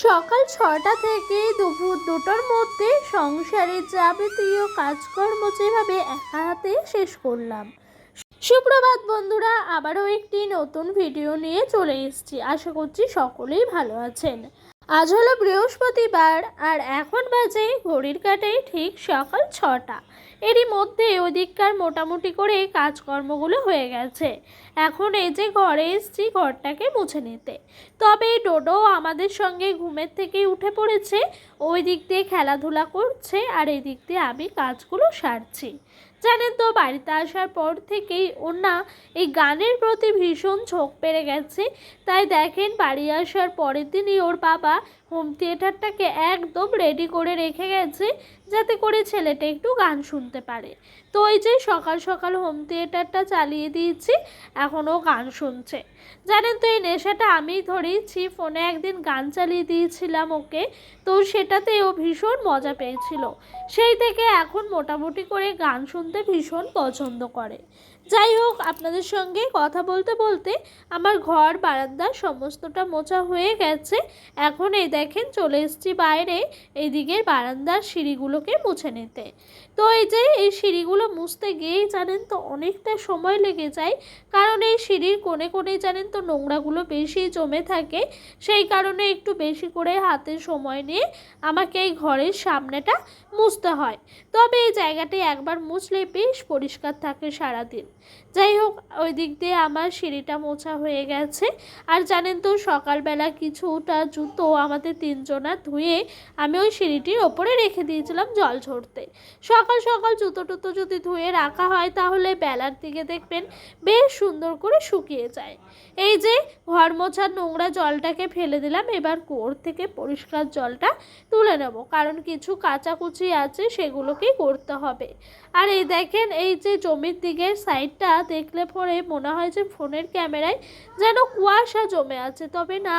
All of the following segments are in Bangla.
সকাল ৬টা থেকে দুপুর ২টোর মধ্যে সংসারের যাবতীয় কাজকর্ম যেভাবে একা হাতে শেষ করলাম। সুপ্রভাত বন্ধুরা, আবারও একটি নতুন ভিডিও নিয়ে চলে এসেছি। আশা করছি সকলেই ভালো আছেন। আজ হলো বৃহস্পতিবার আর এখন বাজে ঘড়ির কাঁটায় ঠিক সকাল ৬টা। এরই মধ্যে ওদিককার মোটামুটি করে কাজকর্মগুলো হয়ে গেছে। এখন এই যে ঘরে এসেছি ঘরটাকে মুছে নিতে। তবে ডোডো আমাদের সঙ্গে ঘুমের থেকেই উঠে পড়েছে, ওই দিক দিয়ে খেলাধুলা করছে আর এই দিক দিয়ে আমি কাজগুলো সারছি। জানেন তো, বাড়িতে আসার পর থেকেই ওর না এই গানের প্রতি ভীষণ ঝোঁক বেড়ে গেছে। তাই দেখেন, বাড়ি আসার পরের দিনই ওর বাবা হোম থিয়েটারটাকে একদম রেডি করে রেখে গেছে, যাতে করে ছেলেটা একটু গান শুনতে পারে। তো ওই যে সকাল সকাল হোম থিয়েটারটা চালিয়ে দিয়েছি, এখনও গান শুনছে। জানেন তো, এই নেশাটা আমিই ধরিয়েছি। ফোনে একদিন গান চালিয়ে দিয়েছিলাম ওকে, তো সেটাতে ও ভীষণ মজা পেয়েছিল। সেই থেকে এখন মোটামুটি করে গান শুনতে ভীষণ পছন্দ করে। যাই হোক, আপনাদের সঙ্গে কথা বলতে বলতে আমার ঘর বারান্দা সমস্তটা মোছা হয়ে গেছে। এখন এই দেখেন চলে এসেছি বাইরে, এইদিকে বারান্দার সিঁড়িগুলোকে মুছে নিতে। তো এই যে এই সিঁড়িগুলো মুছতে গিয়েই জানেন তো অনেকটা সময় লেগে যায়, কারণ এই সিঁড়ির কোণে কোণেই জানেন তো নোংরাগুলো বেশি জমে থাকে। সেই কারণে একটু বেশি করে হাতে সময় নিয়ে আমাকে এই ঘরের সামনেটা মুছতে হয়। তবে এই জায়গাটি একবার মুছলে বেশ পরিষ্কার থাকে সারাদিন। যাই হোক, ওই দিক দিয়ে আমার সিঁড়িটা মোছা হয়ে গেছে। আর জানেন তো, সকালবেলা কিছুটা জুতো আমাদের তিনজনার ধুয়ে আমি ওই সিঁড়িটির ওপরে রেখে দিয়েছিলাম জল ঝরতে। সকাল সকাল জুতো টুতো যদি ধুয়ে রাখা হয় তাহলে বেলার দিকে দেখবেন বেশ সুন্দর করে শুকিয়ে যায়। এই যে ঘর মোছার নোংরা জলটাকে ফেলে দিলাম, এবার কুয়োর থেকে পরিষ্কার জলটা তুলে নেব, কারণ কিছু কাচাকুচি আছে সেগুলোকেই করতে হবে। আর এই দেখেন, এই যে জমির দিকের সাইডটা দেখলে পরে মনে হয় যে ফোনের ক্যামেরায় যেন কুয়াশা জমে আছে, তবে না,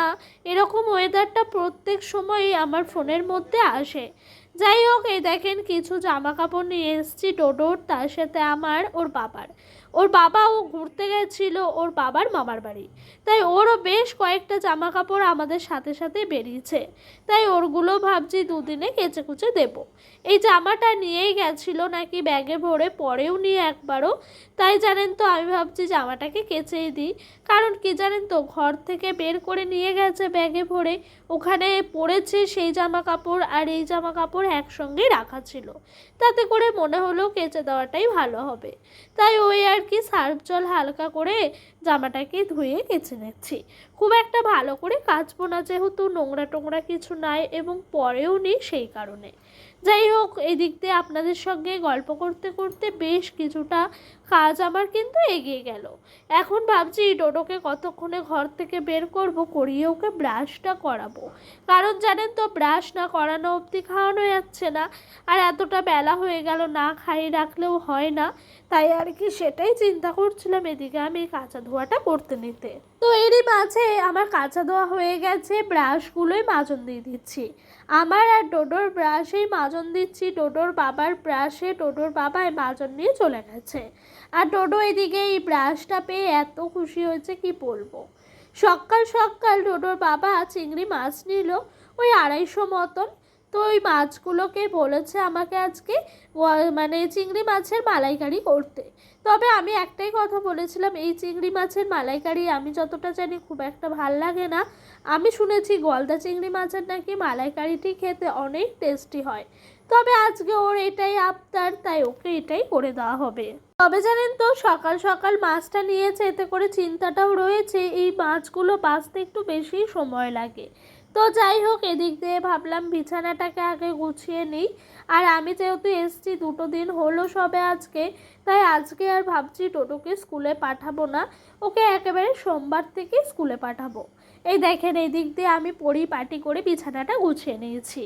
এরকম ওয়েদারটা প্রত্যেক সময়ই আমার ফোনের মধ্যে আসে। যাই হোক, এই দেখেন কিছু জামা কাপড় নিয়ে এসেছি ডোডোর, তার সাথে আমার ওর বাবাও ঘুরতে গেছিল ওর বাবার মামার বাড়ি, তাই ওরও বেশ কয়েকটা জামা কাপড় আমাদের সাথে সাথে বেরিয়েছে। তাই ওরগুলো ভাবছি দুদিনে কেচে কুচে দেব। এই জামাটা নিয়েই গেছিল নাকি ব্যাগে ভরে, পরেও নিয়ে একবারও। তাই জানেন তো, আমি ভাবছি জামাটাকে কেচেই দিই, কারণ কি জানেন তো, ঘর থেকে বের করে নিয়ে গেছে ব্যাগে ভরে, ওখানে পড়েছে সেই জামা কাপড় আর এই জামা কাপড় একসঙ্গেই রাখা ছিল। তাতে করে মনে হলো কেচে দেওয়াটাই ভালো হবে। তাই ওই আর কি সার্ফ জল হালকা করে জামাটাকে ধুয়ে কেচে নিচ্ছি। খুব একটা ভালো করে কাচবো না, যেহেতু নোংরা টোংরা কিছু নাই এবং পরেও নেই, সেই কারণে। যাই হোক, এই দিক দিয়ে আপনাদের সঙ্গে গল্প করতে করতে বেশ কিছুটা কাজ আমার কিন্তু এগিয়ে গেল। এখন ভাবছি ডোডোকে কতক্ষণে ঘর থেকে বের করব, করিয়ে ওকে ব্রাশটা করাবো, কারণ জানেন তো, ব্রাশ না করানো অবধি খাওয়ানো যাচ্ছে না। আর এতটা বেলা হয়ে গেল, না খাইয়ে রাখলেও হয় না। তাই আর কি সেটাই চিন্তা করছিলাম এদিকে আমি কাঁচা ধোয়াটা করতে নিতে। তো এরই মাঝে আমার কাঁচা ধোয়া হয়ে গেছে, ব্রাশগুলোই মাজন দিয়ে দিচ্ছি। আমার আর ডোডোর ব্রাশেই মাজন দিচ্ছি, ডোডোর বাবার ব্রাশে ডোডোর বাবা মাজন নিয়ে চলে গেছে। আর ডোডো এদিকে এই ব্রাশটা পেয়ে এত খুশি হয়েছে কি বলবো। সকাল সকাল ডোডোর বাবা চিংড়ি মাছ নিল, ওই ২৫০ মতন। তো ওই মাছগুলোকে বলেছে আমাকে আজকে মানে চিংড়ি মাছের মালাইকারি করতে। তবে আমি একটাই কথা বলেছিলাম, এই চিংড়ি মাছের মালাইকারি আমি যতটা জানি খুব একটা ভাল লাগে না। আমি শুনেছি গলদা চিংড়ি মাছের নাকি মালাইকারিটি খেতে অনেক টেস্টি হয়। তবে আজকে ওর এটাই আবদার, তাই ওকে এটাই করে দেওয়া হবে। তবে জানেন তো, সকাল সকাল মাছটা নিয়েছে, এতে করে চিন্তাটাও রয়েছে এই মাছগুলো বাছতে একটু বেশি সময় লাগে। তো যাই হোক, এদিক দিয়ে ভাবলাম বিছানাটাকে আগে গুছিয়ে নিই। আর আমি যেহেতু এসছি 2টো দিন হলো সবে আজকে, তাই আজকে আর ভাবছি টোটোকে স্কুলে পাঠাবো না, ওকে একেবারে সোমবার থেকে স্কুলে পাঠাবো। এই দেখেন, এই দিক দিয়ে আমি পরিপাটি করে বিছানাটা গুছিয়ে নিয়েছি।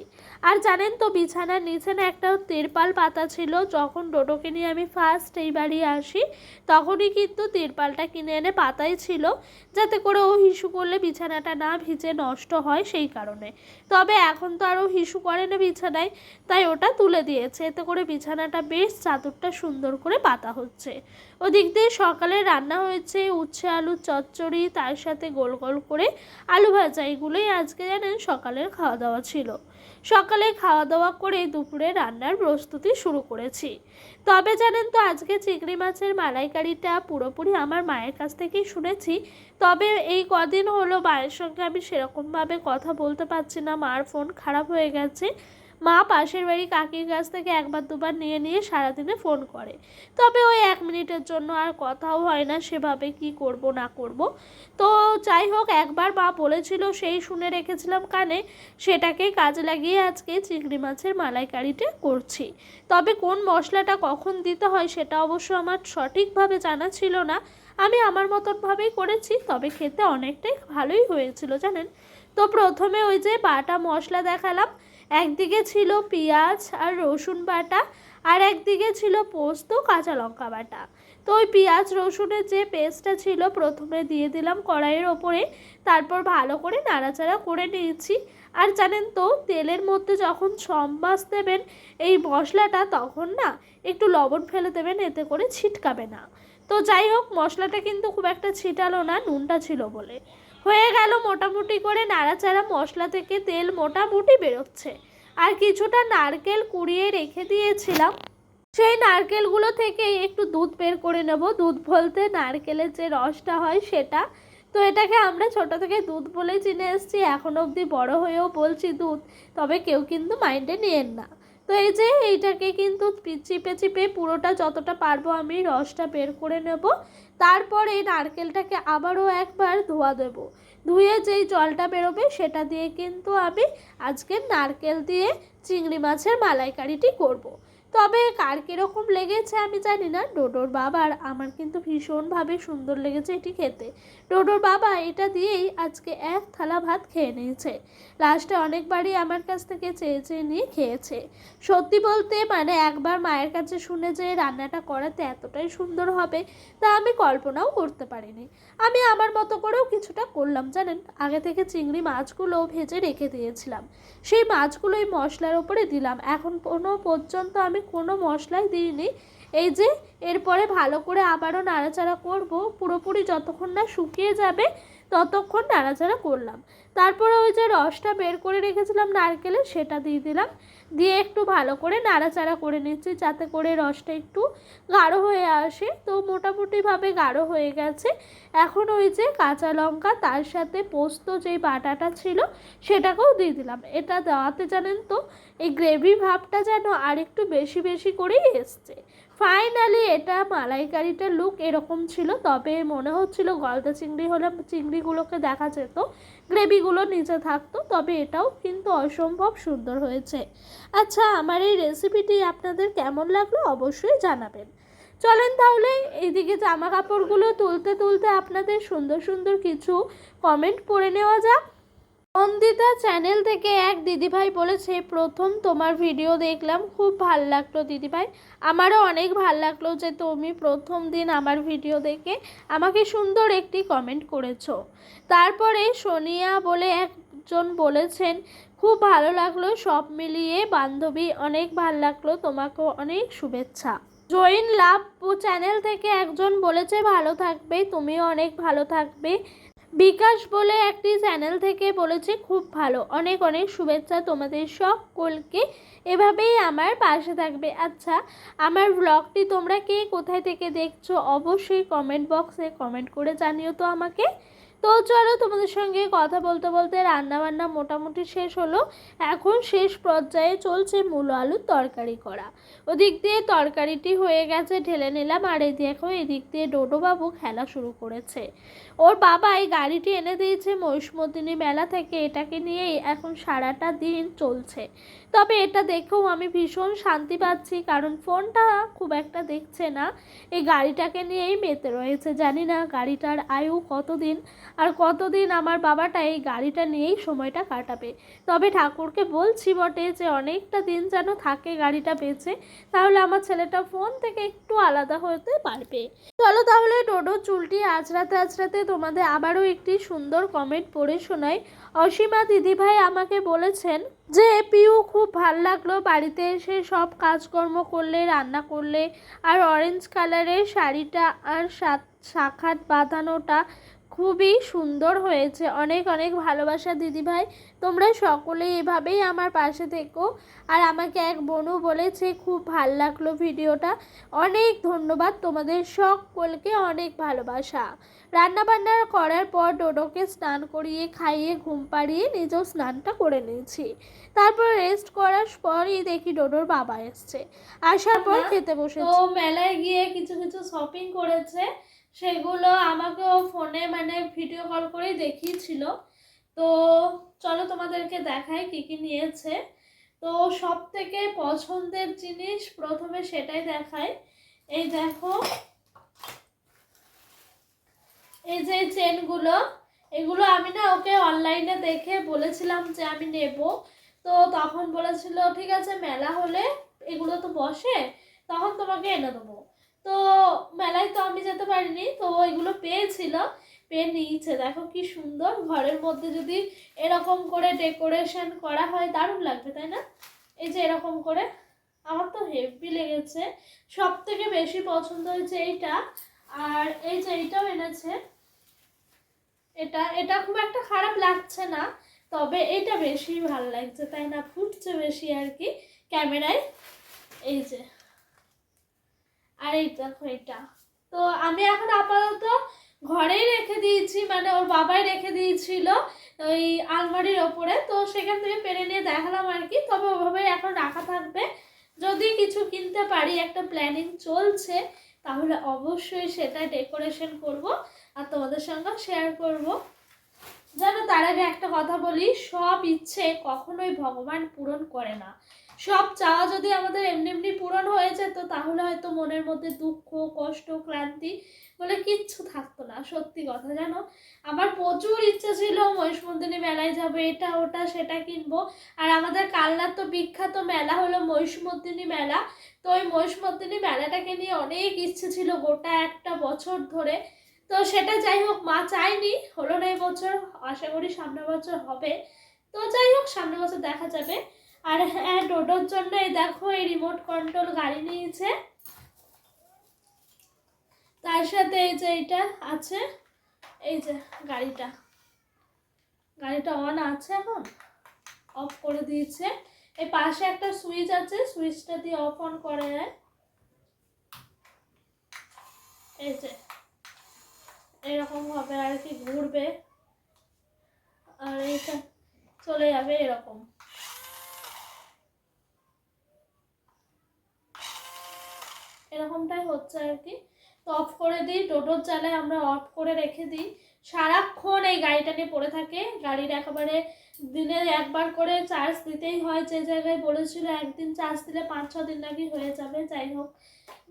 আর জানেন তো, বিছানার নিচে না একটা তিরপাল পাতা ছিল। যখন ডোডোকে নিয়ে আমি ফার্স্ট এই বাড়ি আসি, তখনই কিন্তু তিরপালটা কিনে এনে পাতাই ছিল, যাতে করে ও হিসু করলে বিছানাটা না ভিজে নষ্ট হয়, সেই কারণে। তবে এখন তো আরও হিসু করে না বিছানায়, তাই ওটা তুলে দিয়েছে, এতে করে বিছানাটা বেশ চাদরটা সুন্দর করে পাতা হচ্ছে। ওদিক দিয়ে সকালে রান্না হয়েছে উচ্ছে আলুর চচ্চড়ি, তার সাথে গোল গোল করে আলু ভাজা। এগুলোই আজকে জানেন সকালের খাওয়া দাওয়া ছিল। সকালে খাওয়া দাওয়া করে দুপুরে রান্নার প্রস্তুতি শুরু করেছি। তবে জানেন তো আজকে চিংড়ি মাছের মালাইকারিটা পুরোপুরি আমার মায়ের কাছ থেকেই শুনেছি। তবে এই কদিন হলো মায়ের সঙ্গে আমি সেরকমভাবে কথা বলতে পারছি না, মার ফোন খারাপ হয়ে গেছে। মা পাশের বাড়ি কাকির কাছ থেকে একবার দুবার নিয়ে নিয়ে সারাদিনে ফোন করে, তবে ওই 1 মিনিটের জন্য আর কথাও হয় না সেভাবে, কি করব না করব। তো যাই হোক, একবার মা বলেছিল সেই শুনে রেখেছিলাম কানে, সেটাকেই কাজে লাগিয়ে আজকে চিংড়ি মাছের মালাইকারিটা করছি। তবে কোন মশলাটা কখন দিতে হয় সেটা অবশ্য আমার সঠিকভাবে জানা ছিল না, আমি আমার মতনভাবেই করেছি। তবে খেতে অনেকটাই ভালোই হয়েছিল জানেন। তো প্রথমে ওই যে বাটা মশলা দেখালাম, একদিকে ছিল পেঁয়াজ আর রসুন বাটা, আর একদিকে ছিল পোস্ত কাঁচা লঙ্কা বাটা। তো ওই পেঁয়াজ রসুনের যে পেস্টটা ছিল প্রথমে দিয়ে দিলাম কড়াইয়ের ওপরে, তারপর ভালো করে নাড়াচাড়া করে নিয়েছি। আর জানেন তো তেলের মধ্যে যখন সম্বাস দেবেন এই মশলাটা, তখন না একটু লবণ ফেলে দেবেন, এতে করে ছিটকাবে না। তো যাই হোক, মশলাটা কিন্তু খুব একটা ছিটালো না, নুনটা ছিল বলে। হয়ে গেল মোটামুটি করে নাড়াচাড়া, মশলা থেকে তেল মোটামুটি বেরোচ্ছে। আর কিছুটা নারকেল কুড়িয়ে রেখে দিয়েছিলাম, সেই নারকেলগুলো থেকে একটু দুধ বের করে নেব। দুধ বলতে নারকেলের যে রসটা হয় সেটা। তো এটাকে আমরা ছোট থেকে দুধ বলেই চিনে এসেছি, এখন অবধি বড় হয়েও বলছি দুধ, তবে কেউ কিন্তু মাইন্ডে নিয়েন না। তো এই যে এইটাকে কিন্তু চিপে চিপে পুরোটা যতটা পারবো আমি রসটা বের করে নেব। তারপরে নারকেলটাকে আবারও একবার ধোয়া দেব, ধুয়ে যেই জলটা বেরোবে সেটা দিয়ে কিন্তু আমি আজকে নারকেল দিয়ে চিংড়ি মাছের মালাইকারিটি করব। তবে কার কীরকম লেগেছে আমি জানি না, ডোডোর বাবার আমার কিন্তু ভীষণভাবে সুন্দর লেগেছে এটি খেতে। ডোডোর বাবা এটা দিয়েই আজকে 1 থালা ভাত খেয়ে নিয়েছে, লাস্টে অনেকবারই আমার কাছ থেকে চেয়ে চেয়ে নিয়ে খেয়েছে। সত্যি বলতে মানে একবার মায়ের কাছে শুনে যে রান্নাটা করাতে এতটাই সুন্দর হবে তা আমি কল্পনাও করতে পারিনি। আমি আমার মতো করেও কিছুটা করলাম জানেন। আগে থেকে চিংড়ি মাছগুলো ভেজে রেখে দিয়েছিলাম, সেই মাছগুলোই মশলার ওপরে দিলাম। এখন পর্যন্ত আমি কোনো মশলাই দিইনি। এই যে এরপরে ভালো করে আবারও নাড়াচাড়া করব, পুরোপুরি যতক্ষণ না শুকিয়ে যাবে ততক্ষণ নাড়াচাড়া করলাম। তারপরে ওই যে রসটা বের করে রেখেছিলাম নারকেলের, সেটা দিয়ে দিলাম, দিয়ে একটু ভালো করে নাড়াচাড়া করে নিচ্ছি যাতে করে রসটা একটু গাঢ় হয়ে আসে। তো মোটামুটিভাবে গাঢ় হয়ে গেছে। এখন ওই যে কাঁচা লঙ্কা, তার সাথে পোস্ত যেই বাটাটা ছিল সেটাকেও দিয়ে দিলাম। এটা দেওয়াতে জানেন তো এই গ্রেভি ভাবটা যেন আর একটু বেশি বেশি করেই এসছে। ফাইনালি এটা মালাইকারিটার লুক এরকম ছিল। তবে মনে হচ্ছিল গলদা চিংড়ি হলে চিংড়িগুলোকে দেখা যেত, গ্রেভিগুলো নিচে থাকতো। তবে এটাও কিন্তু অসম্ভব সুন্দর হয়েছে। আচ্ছা, আমার এই রেসিপিটি আপনাদের কেমন লাগলো অবশ্যই জানাবেন। চলেন তাহলে এইদিকে জামা কাপড়গুলো তুলতে তুলতে আপনাদের সুন্দর সুন্দর কিছু কমেন্ট পড়ে নেওয়া যাক। অন্দিতা চ্যানেল থেকে এক দিদিভাই বলেছে, প্রথম তোমার ভিডিও দেখলাম, খুব ভাল লাগলো দিদিভাই। আমারও অনেক ভাল লাগলো যে তুমি প্রথম দিন আমার ভিডিও দেখে আমাকে সুন্দর একটি কমেন্ট করেছো। তারপরে সোনিয়া বলে একজন বলেছেন, খুব ভালো লাগলো, সব মিলিয়ে বান্ধবী অনেক ভাল লাগলো, তোমাকেও অনেক শুভেচ্ছা। জৈন লাভ চ্যানেল থেকে একজন বলেছে, ভালো থাকবে, তুমিও অনেক ভালো থাকবে। বিকাশ বলে একটি চ্যানেল থেকে বলেছে, খুব ভালো, অনেক অনেক শুভেচ্ছা তোমাদের সকলকে, এভাবেই আমার পাশে থাকবে। আচ্ছা, আমার ব্লগটি তোমরা কে কোথায় থেকে দেখছো অবশ্যই কমেন্ট বক্সে কমেন্ট করে জানিও তো আমাকে। তো চলো, তোমাদের সঙ্গে কথা বলতে বলতে রান্নাবান্না মোটামুটি শেষ হলো। এখন শেষ পর্যায়ে চলছে মূলো আলুর তরকারি করা। ওদিক দিয়ে তরকারিটি হয়ে গেছে, ঢেলে নিলাম। আর এই দেখো এদিক দিয়ে ডোডোবাবু খেলা শুরু করেছে। ওর বাবা এই গাড়িটি এনে দিয়েছে মহিষমর্দিনী মেলা থেকে, এটাকে নিয়েই এখন সারাটা দিন চলছে। তবে এটা দেখেও আমি ভীষণ শান্তি পাচ্ছি, কারণ ফোনটা খুব একটা দেখছে না, এই গাড়িটাকে নিয়েই মেতে রয়েছে। জানি না গাড়িটার আয়ু কতদিন। আর কতদিন আমার বাবাটা এই গাড়িটা নিয়েই সময়টা কাটাবে। তবে ঠাকুরকে বলছি বটে যে অনেকটা দিন যেন থাকে গাড়িটা বেঁচে, তাহলে আমার ছেলেটা ফোন থেকে একটু আলাদা হতে পারবে। চলো তাহলে ডোডোর চুলটি আঁচড়াতে আঁচড়াতে তোমাদের আবারও একটি সুন্দর কমেন্ট পড়ে শোনাই। অসীমা দিদিভাই আমাকে বলেছেন যে পিউ খুব ভাল লাগলো বাড়িতে এসে সব কাজকর্ম করলে, রান্না করলে, আর অরেঞ্জ কালারের শাড়িটা আর শাখাট বাঁধানোটা খুবই সুন্দর হয়েছে। অনেক অনেক ভালোবাসা দিদিভাই, তোমরা সকলে এভাবেই আমার পাশে থেকো। আর আমাকে এক বোনও বলেছে খুব ভাল লাগলো ভিডিওটা। অনেক ধন্যবাদ তোমাদের সকলকে, অনেক ভালোবাসা। রান্নাবান্না করার পর ডোডোকে স্নান করিয়ে খাইয়ে ঘুম পাড়িয়ে নিজেও স্নানটা করে নিয়েছি। তারপর রেস্ট করার পরই দেখি ডোডোর বাবা এসছে। আসার পর খেতে বসেছে। তো মেলায় গিয়ে কিছু কিছু শপিং করেছে, সেগুলো আমাকেও ফোনে মানে ভিডিও কল করেই দেখিয়েছিল। তো চলো তোমাদেরকে দেখাই কি কি নিয়েছে। তো সব থেকে পছন্দের জিনিস প্রথমে সেটাই দেখাই। এই দেখো, এই যে চেনগুলো, এগুলো আমি না ওকে অনলাইনে দেখে বলেছিলাম যে আমি নেব। তো তখন বলেছিল ঠিক আছে মেলা হলে এগুলো তো বসে, তখন তোমাকে এনে দেবো। তো মেলায় তো আমি যেতে পারিনি, তো এগুলো পেয়েছিল, পেয়ে নিয়েছে। দেখো কি সুন্দর, ঘরের মধ্যে যদি এরকম করে ডেকোরেশন করা হয় দারুণ লাগবে, তাই না? এই যে এরকম করে, আমার তো হেভি লেগেছে। সব থেকে বেশি পছন্দ হয়েছে এইটা। আর এই যে এইটাও এনেছে, এটা এটা খুব একটা খারাপ লাগছে না, তবে এটা বেশি ভালো লাগছে, তাই না? ফুটছে বেশি আর কি ক্যামেরায়। এই যে, আর এই দেখো এটা। তো আমি এখন আপাতত ঘরেই রেখে দিয়েছি, মানে ওর বাবাই রেখে দিয়েছিল ওই আলমারির ওপরে, তো সেখান থেকে পেরে নিয়ে দেখালাম আর কি। তবে ওভাবেই এখন রাখা থাকবে। যদি কিছু কিনতে পারি, একটা প্ল্যানিং চলছে, তাহলে অবশ্যই সেটা ডেকোরেশন করব আর তোমাদের সঙ্গে শেয়ার করব। জানো, তার আগে একটা কথা বলি, সব ইচ্ছে কখনোই ভগবান পূরণ করে না। সব চাওয়া যদি আমাদের এমনি এমনি পূরণ হয়ে যেত, তাহলে হয়তো মনের মধ্যে দুঃখ, কষ্ট, ক্লান্তি বলে কিচ্ছু থাকতো না। সত্যি কথা, জানো, আমার প্রচুর ইচ্ছে ছিল মহিষমর্দিনী মেলায় যাবো, এটা ওটা সেটা কিনবো। আর আমাদের কালনার তো বিখ্যাত মেলা হলো মহিষমর্দিনী মেলা। তো ওই মহিষমর্দিনী মেলাটাকে নিয়ে অনেক ইচ্ছে ছিল গোটা একটা বছর ধরে। তো সেটা যাই হোক, মা চাইনি, হলো না এই বছর, আশা করি সামনের বছর হবে। তো যাই হোক, সামনের বছর দেখা যাবে। আর হ্যাঁ, ডোডোর জন্য এই দেখো এই রিমোট কন্ট্রোল গাড়ি নিয়েছে, তার সাথে এই যে এইটা আছে, এই যে গাড়িটা অন আছে, এখন অফ করে দিয়েছে। এই পাশে একটা সুইচ আছে, সুইচটা দিয়ে অফ অন করে যায়। এই যে এরকম ভাবে আর কি ঘুরবে, আর এটা চলে যাবে এরকম। এরকমটাই হচ্ছে আর কি। তো অফ করে দিই, টোটোর চালায় আমরা অফ করে রেখে দিই। সারাক্ষণ এই গাড়িটা নিয়ে পড়ে থাকে। গাড়ির একেবারে দিনে একবার করে চার্জ দিতেই হয়। যে জায়গায় বলেছিল একদিন চার্জ দিলে 5-6 দিন নাকি হয়ে যাবে। যাই হোক,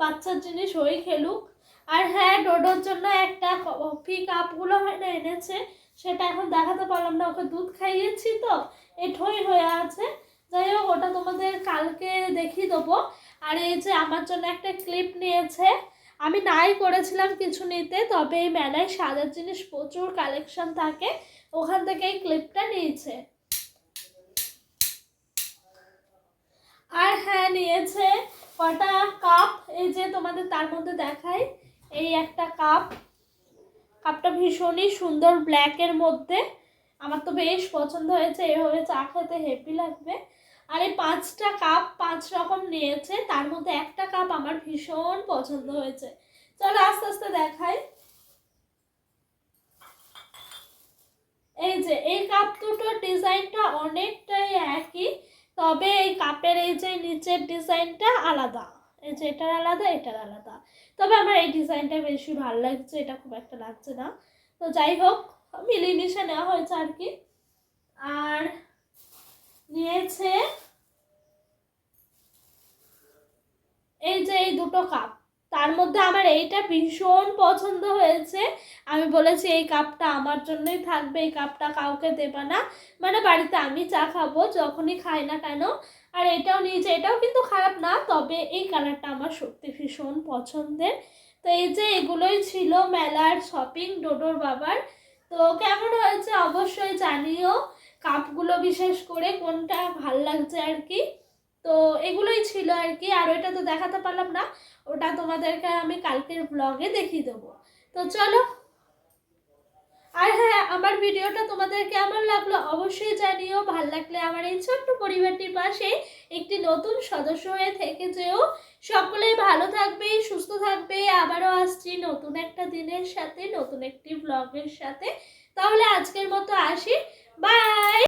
বাচ্চার জিনিস ওই খেলুক। আর হ্যাঁ, ডোডোর জন্য একটা কফি কাপগুলো হয় না এনেছে, সেটা এখন দেখাতে পারলাম না, ওকে দুধ খাইয়েছি তো এঠোই হয়ে আছে। যাই হোক, ওটা তোমাদের কালকে দেখিয়ে দেবো। আর এই যে আমার জন্য একটা ক্লিপ নিয়েছে, আমি নাই করেছিলাম কিছু নিতে, তবে এই মেলায় সাজার জিনিস প্রচুর কালেকশন থাকে, ওখান থেকে এই ক্লিপটা নিয়েছে। আর হ্যাঁ, নিয়েছে কটা কাপ, এই যে তোমাদের তার মধ্যে দেখাই। এই একটা কাপটা ভীষণই সুন্দর, ব্ল্যাকের মধ্যে, আমার তো বেশ পছন্দ হয়েছে। এভাবে চা খেতে হেভি লাগবে। আর এই 5টা কাপ 5 রকম নিয়েছে, তার মধ্যে একটা কাপ আমার ভীষণ পছন্দ হয়েছে। চলো আস্তে আস্তে দেখাই। এই যে এই কাপ দুটোর ডিজাইনটা অনেকটাই একই, তবে এই কাপের এই যে নিচের ডিজাইনটা আলাদা। এই যে এটার আলাদা, এটার আলাদা। তবে আমার এই ডিজাইনটা বেশি ভালো লাগছে, এটা খুব একটা লাগছে না। তো যাই হোক, মিলিয়ে মিশে নেওয়া হয়েছে আর কি। আর নিয়েছে এই যে এই দুটো কাপ, তার তার মধ্যে আমার এইটা ভীষণ পছন্দ হয়েছে। আমি বলেছি এই কাপটা আমার জন্যই থাকবে, এই কাপটা কাউকে দেবে না, মানে বাড়িতে আমি চা খাবো যখনই খাই না কেন। আর এটাও নিয়েছে, এটাও কিন্তু খারাপ না, তবে এই কালারটা আমার সত্যি ভীষণ পছন্দের। তো এই যে এগুলোই ছিল মেলার শপিং ডোডোর বাবার। তো কেমন হয়েছে অবশ্যই জানিও, কাপগুলো বিশেষ করে কোনটা ভাল লাগছে আর কি। তো এগুলোই ছিল আর কি, আর ওইটা তো দেখাতে পারলাম না, ওটা তোমাদেরকে আমি কালকের ব্লগে দেখিয়ে দেবো। তো চলো, আর হ্যাঁ, আমার ভিডিওটা তোমাদের কেমন লাগলো অবশ্যই জানিও। ভালো লাগলে আমার এই ছোট্ট পরিবারটির পাশে একটি নতুন সদস্য হয়ে থেকে যেও। সকলেই ভালো থাকবে, সুস্থ থাকবে। আবারও আসছি নতুন একটা দিনের সাথে, নতুন একটি ব্লগের সাথে। তাহলে আজকের মতো আসি, বাই।